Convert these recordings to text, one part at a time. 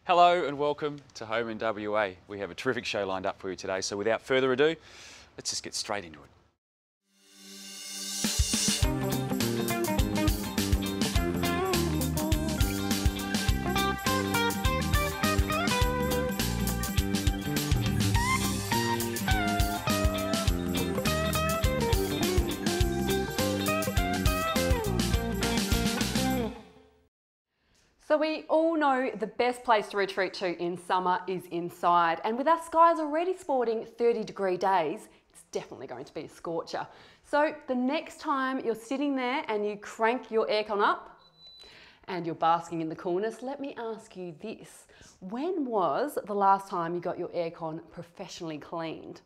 Hello and welcome to Home in WA. We have a terrific show lined up for you today, so without further ado, let's just get straight into it. So we all know the best place to retreat to in summer is inside, and with our skies already sporting 30-degree days, it's definitely going to be a scorcher. So the next time you're sitting there and you crank your aircon up and you're basking in the coolness, let me ask you this. When was the last time you got your aircon professionally cleaned?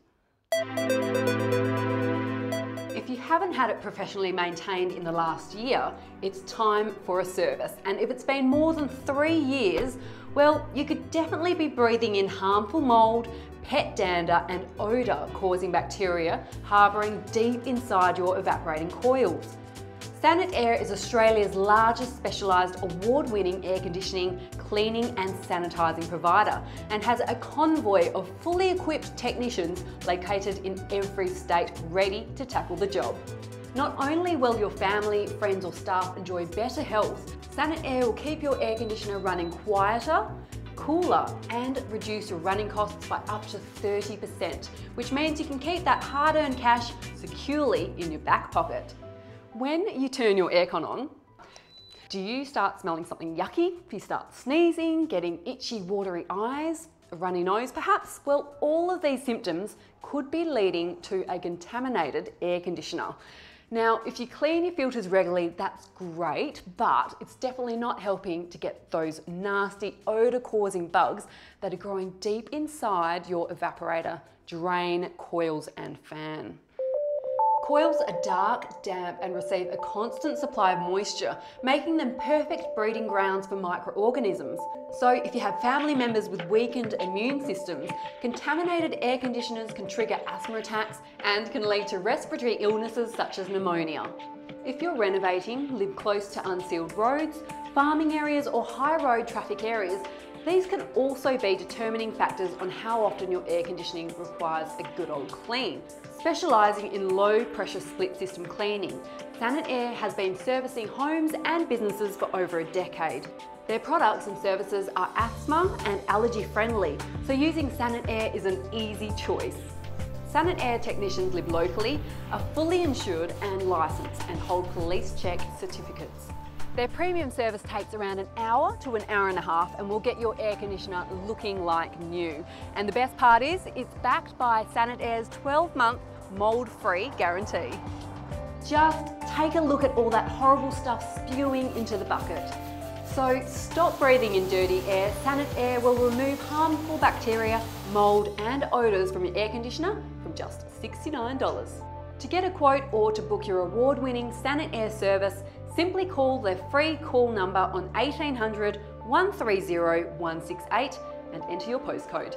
If you haven't had it professionally maintained in the last year, it's time for a service. And if it's been more than 3 years, well, you could definitely be breathing in harmful mold, pet dander and odour causing bacteria harbouring deep inside your evaporating coils. Sanitaire is Australia's largest specialised award-winning air conditioning, cleaning and sanitising provider and has a convoy of fully equipped technicians located in every state ready to tackle the job. Not only will your family, friends or staff enjoy better health, Sanitaire will keep your air conditioner running quieter, cooler and reduce your running costs by up to 30%, which means you can keep that hard-earned cash securely in your back pocket. When you turn your aircon on, do you start smelling something yucky? Do you start sneezing, getting itchy, watery eyes, a runny nose perhaps? Well, all of these symptoms could be leading to a contaminated air conditioner. Now, if you clean your filters regularly, that's great, but it's definitely not helping to get those nasty odour-causing bugs that are growing deep inside your evaporator, drain, coils and fan. Coils are dark, damp and receive a constant supply of moisture, making them perfect breeding grounds for microorganisms. So if you have family members with weakened immune systems, contaminated air conditioners can trigger asthma attacks and can lead to respiratory illnesses such as pneumonia. If you're renovating, live close to unsealed roads, farming areas or high road traffic areas, these can also be determining factors on how often your air conditioning requires a good old clean. Specialising in low pressure split system cleaning, Sanitaire has been servicing homes and businesses for over a decade. Their products and services are asthma and allergy friendly, so using Sanitaire is an easy choice. Sanitaire technicians live locally, are fully insured and licensed and hold police check certificates. Their premium service takes around an hour to an hour and a half and will get your air conditioner looking like new. And the best part is, it's backed by Sanitaire's 12-month mold-free guarantee. Just take a look at all that horrible stuff spewing into the bucket. So stop breathing in dirty air. Sanitaire will remove harmful bacteria, mold and odours from your air conditioner from just $69. To get a quote or to book your award-winning Sanitaire service, simply call their free call number on 1800 130 168 and enter your postcode.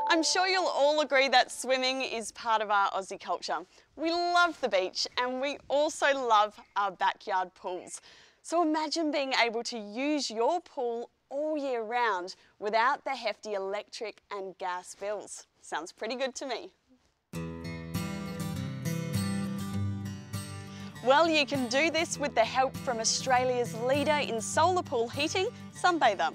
I'm sure you'll all agree that swimming is part of our Aussie culture. We love the beach and we also love our backyard pools. So imagine being able to use your pool all year round without the hefty electric and gas bills. Sounds pretty good to me. Well, you can do this with the help from Australia's leader in solar pool heating, Sunbather.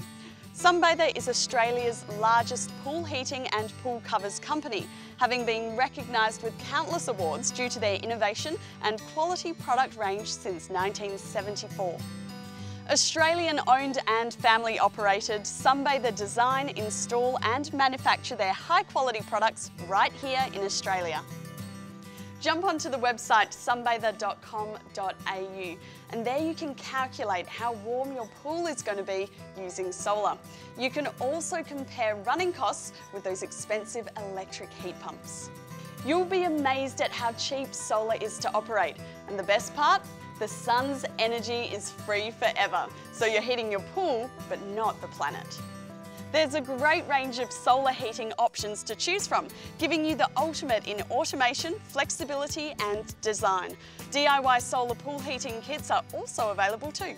Sunbather is Australia's largest pool heating and pool covers company, having been recognised with countless awards due to their innovation and quality product range since 1974. Australian owned and family operated, Sunbather design, install and manufacture their high quality products right here in Australia. Jump onto the website sunbather.com.au and there you can calculate how warm your pool is going to be using solar. You can also compare running costs with those expensive electric heat pumps. You'll be amazed at how cheap solar is to operate, and the best part? The sun's energy is free forever, so you're heating your pool but not the planet. There's a great range of solar heating options to choose from, giving you the ultimate in automation, flexibility and design. DIY solar pool heating kits are also available too.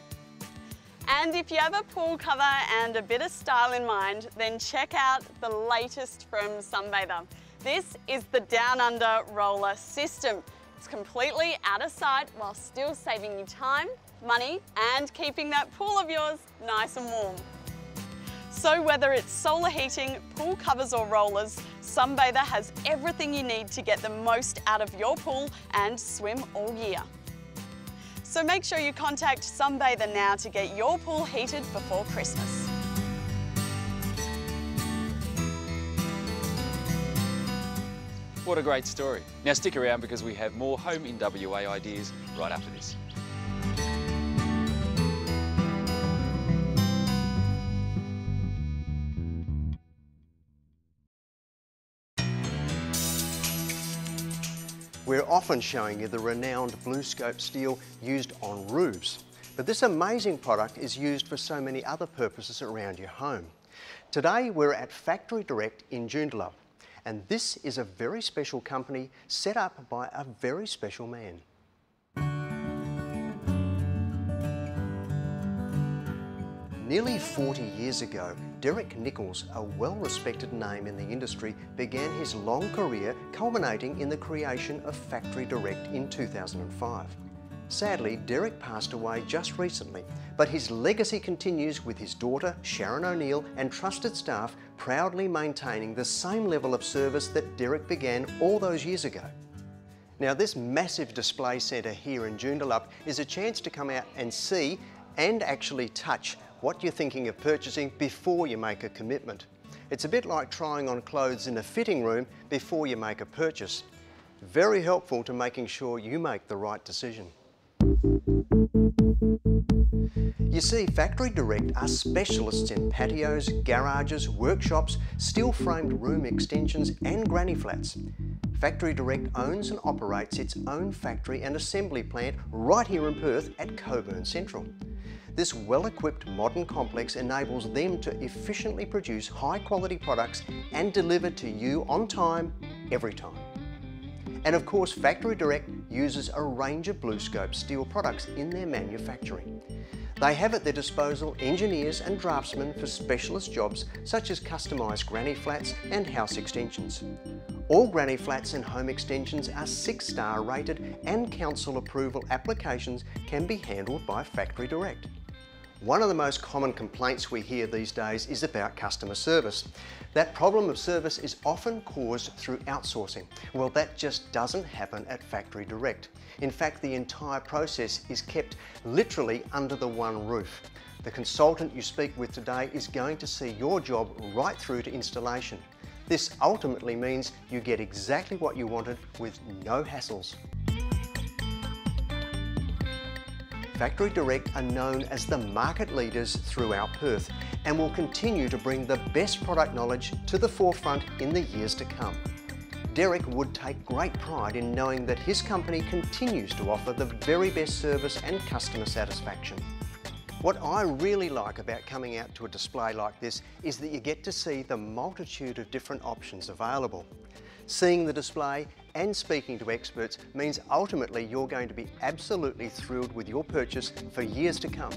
And if you have a pool cover and a bit of style in mind, then check out the latest from Sunbather. This is the Down Under roller system. It's completely out of sight while still saving you time, money and keeping that pool of yours nice and warm. So whether it's solar heating, pool covers or rollers, Sunbather has everything you need to get the most out of your pool and swim all year. So make sure you contact Sunbather now to get your pool heated before Christmas. What a great story. Now stick around because we have more Home in WA ideas right after this. We're often showing you the renowned BlueScope steel used on roofs, but this amazing product is used for so many other purposes around your home. Today we're at Factory Direct in Joondalup, and this is a very special company set up by a very special man. Nearly 40 years ago, Derek Nichols, a well-respected name in the industry, began his long career culminating in the creation of Factory Direct in 2005. Sadly, Derek passed away just recently, but his legacy continues with his daughter, Sharon O'Neill, and trusted staff proudly maintaining the same level of service that Derek began all those years ago. Now, this massive display centre here in Joondalup is a chance to come out and see and actually touch what you're thinking of purchasing before you make a commitment. It's a bit like trying on clothes in a fitting room before you make a purchase. Very helpful to making sure you make the right decision. You see, Factory Direct are specialists in patios, garages, workshops, steel-framed room extensions and granny flats. Factory Direct owns and operates its own factory and assembly plant right here in Perth at Coburn Central. This well-equipped modern complex enables them to efficiently produce high-quality products and deliver to you on time, every time. And of course, Factory Direct uses a range of BlueScope steel products in their manufacturing. They have at their disposal engineers and draftsmen for specialist jobs such as customised granny flats and house extensions. All granny flats and home extensions are 6-star rated, and council approval applications can be handled by Factory Direct. One of the most common complaints we hear these days is about customer service. That problem of service is often caused through outsourcing. Well, that just doesn't happen at Factory Direct. In fact, the entire process is kept literally under the one roof. The consultant you speak with today is going to see your job right through to installation. This ultimately means you get exactly what you wanted with no hassles. Factory Direct are known as the market leaders throughout Perth and will continue to bring the best product knowledge to the forefront in the years to come. Derek would take great pride in knowing that his company continues to offer the very best service and customer satisfaction. What I really like about coming out to a display like this is that you get to see the multitude of different options available. Seeing the display and speaking to experts means ultimately you're going to be absolutely thrilled with your purchase for years to come.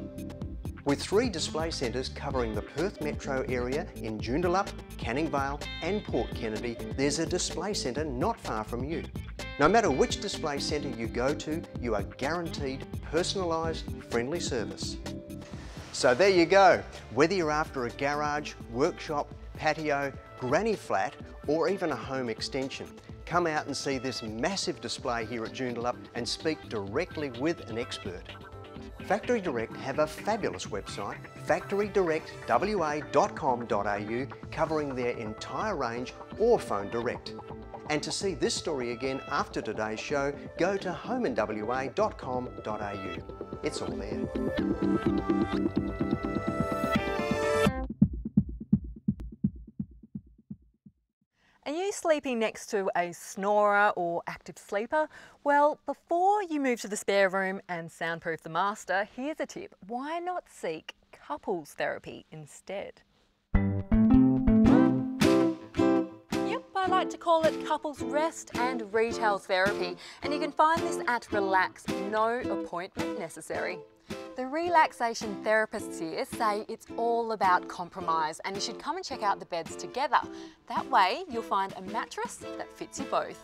With 3 display centres covering the Perth metro area in Joondalup, Canning Vale and Port Kennedy, there's a display centre not far from you. No matter which display centre you go to, you are guaranteed personalised, friendly service. So there you go. Whether you're after a garage, workshop, patio, granny flat or even a home extension, come out and see this massive display here at Joondalup and speak directly with an expert. Factory Direct have a fabulous website, factorydirectwa.com.au, covering their entire range, or phone direct. And to see this story again after today's show, go to homeinwa.com.au. It's all there. Are you sleeping next to a snorer or active sleeper? Well, before you move to the spare room and soundproof the master, here's a tip. Why not seek couples therapy instead? I like to call it couples rest and retail therapy, and you can find this at Relax, no appointment necessary. The relaxation therapists here say it's all about compromise, and you should come and check out the beds together. That way you'll find a mattress that fits you both.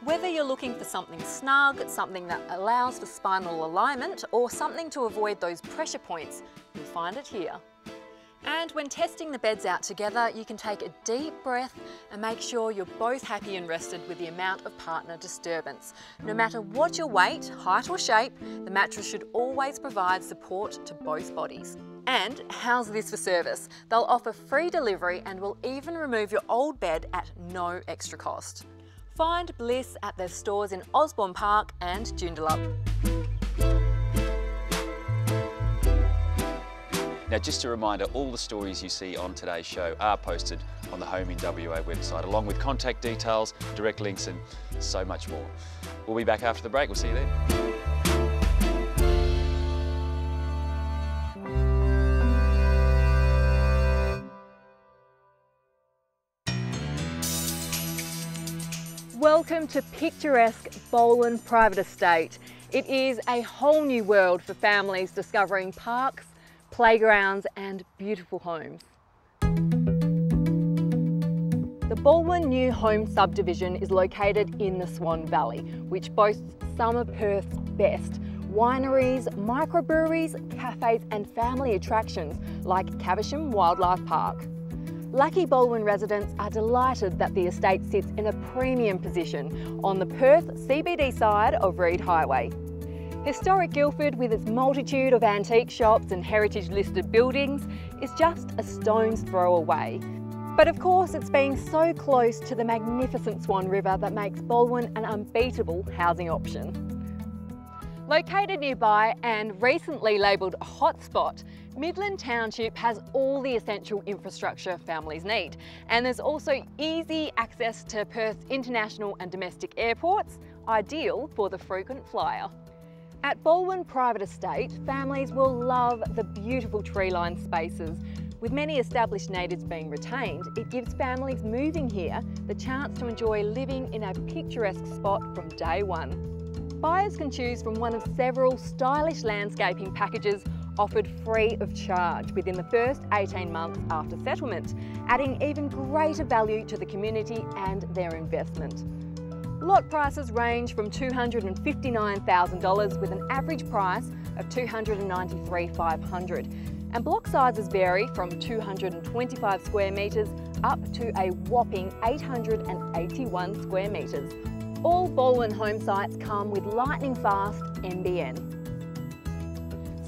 Whether you're looking for something snug, something that allows for spinal alignment, or something to avoid those pressure points, you'll find it here. And when testing the beds out together, you can take a deep breath and make sure you're both happy and rested with the amount of partner disturbance. No matter what your weight, height or shape, the mattress should always provide support to both bodies. And how's this for service? They'll offer free delivery and will even remove your old bed at no extra cost. Find Bliss at their stores in Osborne Park and Joondalup. Now, just a reminder, all the stories you see on today's show are posted on the Home in WA website, along with contact details, direct links and so much more. We'll be back after the break. We'll see you then. Welcome to picturesque Boland Private Estate. It is a whole new world for families discovering parks, playgrounds and beautiful homes. The Balwyn New Home Subdivision is located in the Swan Valley, which boasts some of Perth's best wineries, microbreweries, cafes and family attractions like Caversham Wildlife Park. Lucky Balwyn residents are delighted that the estate sits in a premium position on the Perth CBD side of Reid Highway. Historic Guildford, with its multitude of antique shops and heritage-listed buildings, is just a stone's throw away. But of course, it's being so close to the magnificent Swan River that makes Balwyn an unbeatable housing option. Located nearby and recently labelled a hotspot, Midland Township has all the essential infrastructure families need. And there's also easy access to Perth's international and domestic airports, ideal for the frequent flyer. At Balwyn Private Estate, families will love the beautiful tree-lined spaces. With many established natives being retained, it gives families moving here the chance to enjoy living in a picturesque spot from day one. Buyers can choose from one of several stylish landscaping packages offered free of charge within the first 18 months after settlement, adding even greater value to the community and their investment. Lot prices range from $259,000 with an average price of $293,500, and block sizes vary from 225 square metres up to a whopping 881 square metres. All Balwyn home sites come with lightning fast NBN.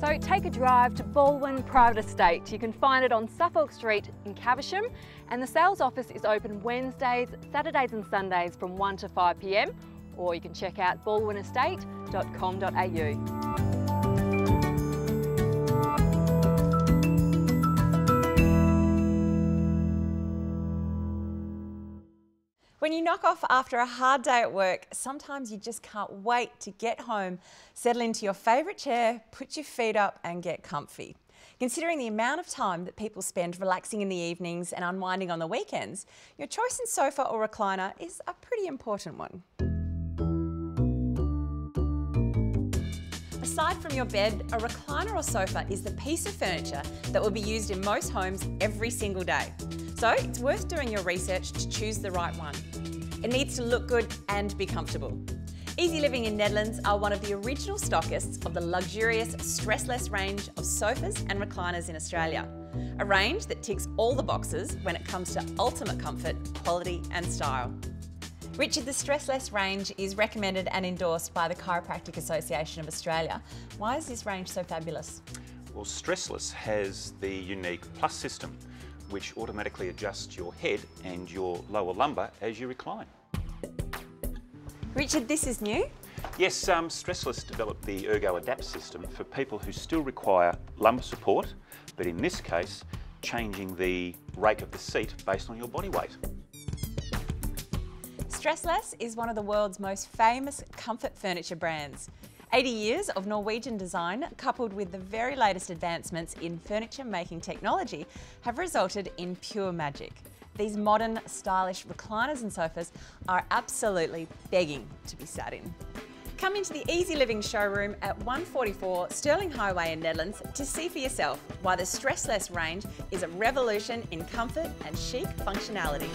So take a drive to Balwyn Private Estate. You can find it on Suffolk Street in Caversham, and the sales office is open Wednesdays, Saturdays and Sundays from 1 to 5 p.m, or you can check out balwynestate.com.au. When you knock off after a hard day at work, sometimes you just can't wait to get home, settle into your favourite chair, put your feet up and get comfy. Considering the amount of time that people spend relaxing in the evenings and unwinding on the weekends, your choice in sofa or recliner is a pretty important one. Aside from your bed, a recliner or sofa is the piece of furniture that will be used in most homes every single day. So it's worth doing your research to choose the right one. It needs to look good and be comfortable. Easy Living in Nedlands are one of the original stockists of the luxurious stressless range of sofas and recliners in Australia. A range that ticks all the boxes when it comes to ultimate comfort, quality and style. Richard, the stressless range is recommended and endorsed by the Chiropractic Association of Australia. Why is this range so fabulous? Well, Stressless has the unique Plus system, which automatically adjusts your head and your lower lumbar as you recline. Richard, this is new? Yes, Stressless developed the Ergo Adapt system for people who still require lumbar support, but in this case, changing the rake of the seat based on your body weight. Stressless is one of the world's most famous comfort furniture brands. 80 years of Norwegian design, coupled with the very latest advancements in furniture making technology, have resulted in pure magic. These modern, stylish recliners and sofas are absolutely begging to be sat in. Come into the Easy Living showroom at 144 Stirling Highway in Nedlands to see for yourself why the Stressless range is a revolution in comfort and chic functionality.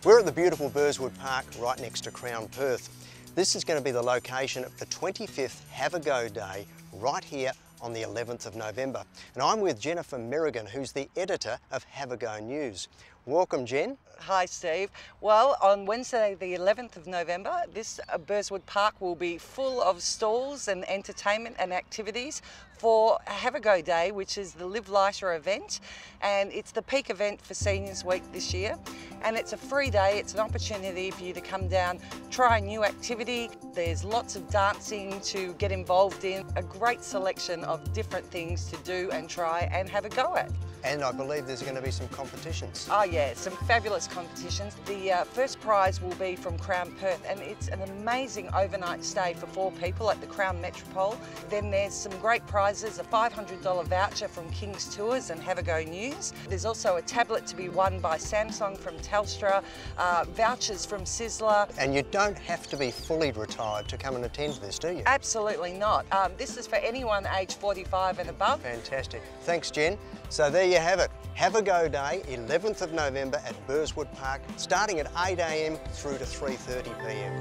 We're at the beautiful Burswood Park right next to Crown Perth. This is going to be the location of the 25th Have a Go Day right here on the 11th of November. And I'm with Jennifer Merrigan, who's the editor of Have a Go News. Welcome, Jen. Hi, Steve. Well, on Wednesday, the 11th of November, this Burswood Park will be full of stalls and entertainment and activities for Have a Go Day, which is the Live Lighter event. And it's the peak event for Seniors Week this year. And it's a free day. It's an opportunity for you to come down, try a new activity. There's lots of dancing to get involved in, a great selection of different things to do and try and have a go at. And I believe there's going to be some competitions. Oh yeah, some fabulous competitions. The first prize will be from Crown Perth, and it's an amazing overnight stay for 4 people at the Crown Metropole. Then there's some great prizes, a $500 voucher from King's Tours and Have a Go News. There's also a tablet to be won by Samsung from Telstra, vouchers from Sizzler. And you don't have to be fully retired to come and attend this, do you? Absolutely not. This is for anyone aged 45 and above. Fantastic. Thanks, Jen. So there you have it. Have a Go Day, 11th of November at Burswood Park, starting at 8 AM through to 3:30 PM.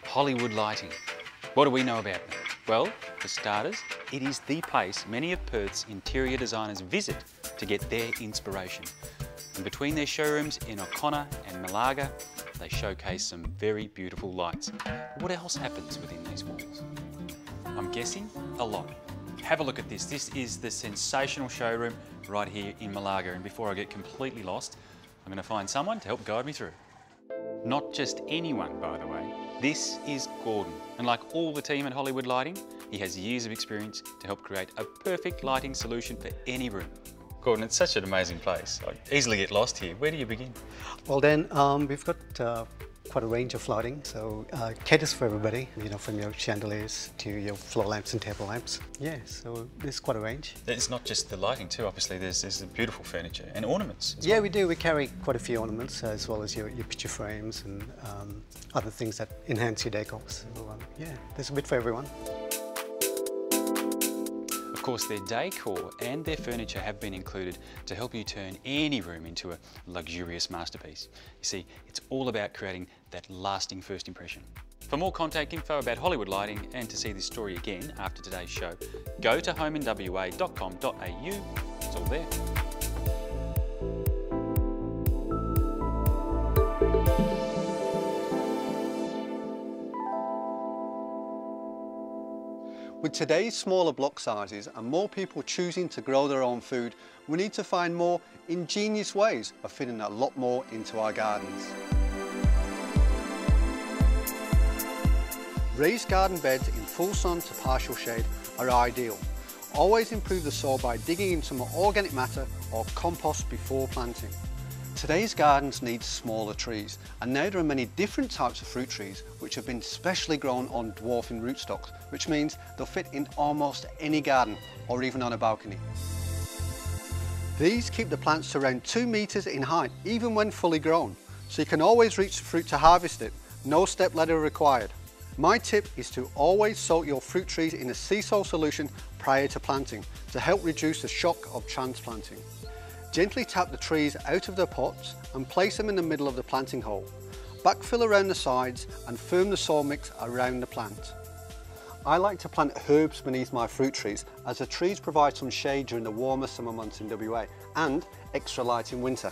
Hollywood lighting. What do we know about them? Well, for starters, it is the place many of Perth's interior designers visit to get their inspiration. And between their showrooms in O'Connor and Malaga, they showcase some very beautiful lights. But what else happens within these walls? I'm guessing a lot. Have a look at this. This is the sensational showroom right here in Malaga. And before I get completely lost, I'm going to find someone to help guide me through. Not just anyone, by the way. This is Gordon. And like all the team at Hollywood Lighting, he has years of experience to help create a perfect lighting solution for any room. Gordon, it's such an amazing place. I easily get lost here. Where do you begin? Well then, we've got quite a range of lighting, so caters for everybody, you know, from your chandeliers to your floor lamps and table lamps. Yeah, so there's quite a range. It's not just the lighting too, obviously there's beautiful furniture and ornaments as Yeah, well. we do. We carry quite a few ornaments as well as your picture frames and other things that enhance your decor. So yeah, there's a bit for everyone. Of course, their decor and their furniture have been included to help you turn any room into a luxurious masterpiece. You see, it's all about creating that lasting first impression. For more contact info about Hollywood Lighting and to see this story again after today's show, go to homeinwa.com.au. It's all there. With today's smaller block sizes and more people choosing to grow their own food, we need to find more ingenious ways of fitting a lot more into our gardens. Raised garden beds in full sun to partial shade are ideal. Always improve the soil by digging in some organic matter or compost before planting. Today's gardens need smaller trees, and now there are many different types of fruit trees which have been specially grown on dwarfing rootstocks, which means they'll fit in almost any garden or even on a balcony. These keep the plants to around 2 meters in height, even when fully grown, so you can always reach the fruit to harvest it. No step ladder required. My tip is to always soak your fruit trees in a sea salt solution prior to planting to help reduce the shock of transplanting. Gently tap the trees out of their pots and place them in the middle of the planting hole. Backfill around the sides and firm the soil mix around the plant. I like to plant herbs beneath my fruit trees as the trees provide some shade during the warmer summer months in WA and extra light in winter.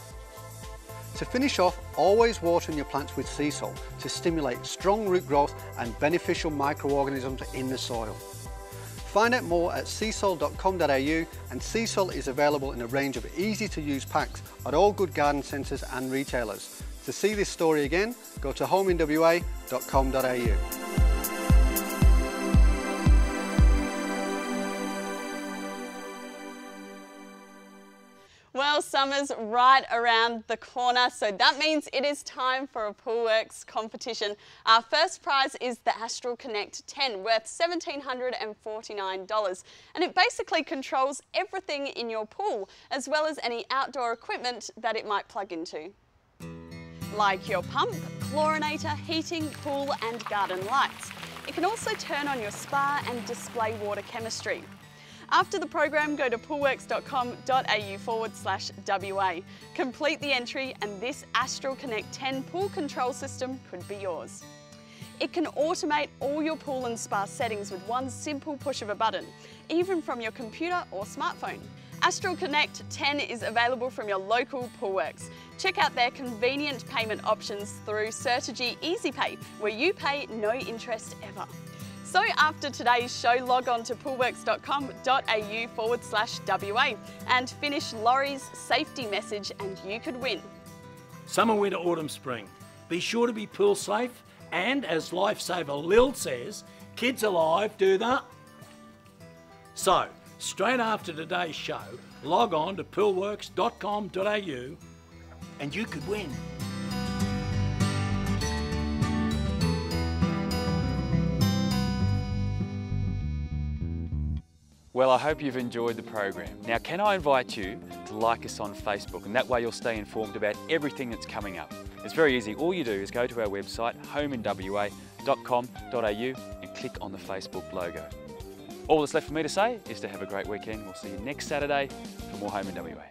To finish off, always watering your plants with sea salt to stimulate strong root growth and beneficial microorganisms in the soil. Find out more at seasalt.com.au, and sea salt is available in a range of easy to use packs at all good garden centres and retailers. To see this story again, go to homeinwa.com.au. Well, Well, summer's right around the corner, so that means it is time for a Poolworks competition. Our first prize is the Astral Connect 10, worth $1,749, and it basically controls everything in your pool, as well as any outdoor equipment that it might plug into, like your pump, chlorinator, heating, pool and garden lights. It can also turn on your spa and display water chemistry. After the program, go to poolworks.com.au/WA. Complete the entry and this Astral Connect 10 pool control system could be yours. It can automate all your pool and spa settings with one simple push of a button, even from your computer or smartphone. Astral Connect 10 is available from your local Poolworks. Check out their convenient payment options through Certegy EasyPay, where you pay no interest ever. So after today's show, log on to poolworks.com.au/WA and finish Laurie's safety message and you could win. Summer, winter, autumn, spring. Be sure to be pool safe and, as Lifesaver Lil says, kids alive do that. So, straight after today's show, log on to poolworks.com.au and you could win. Well, I hope you've enjoyed the program. Now, can I invite you to like us on Facebook, and that way you'll stay informed about everything that's coming up. It's very easy. All you do is go to our website, homeinwa.com.au, and click on the Facebook logo. All that's left for me to say is to have a great weekend. We'll see you next Saturday for more Home in WA.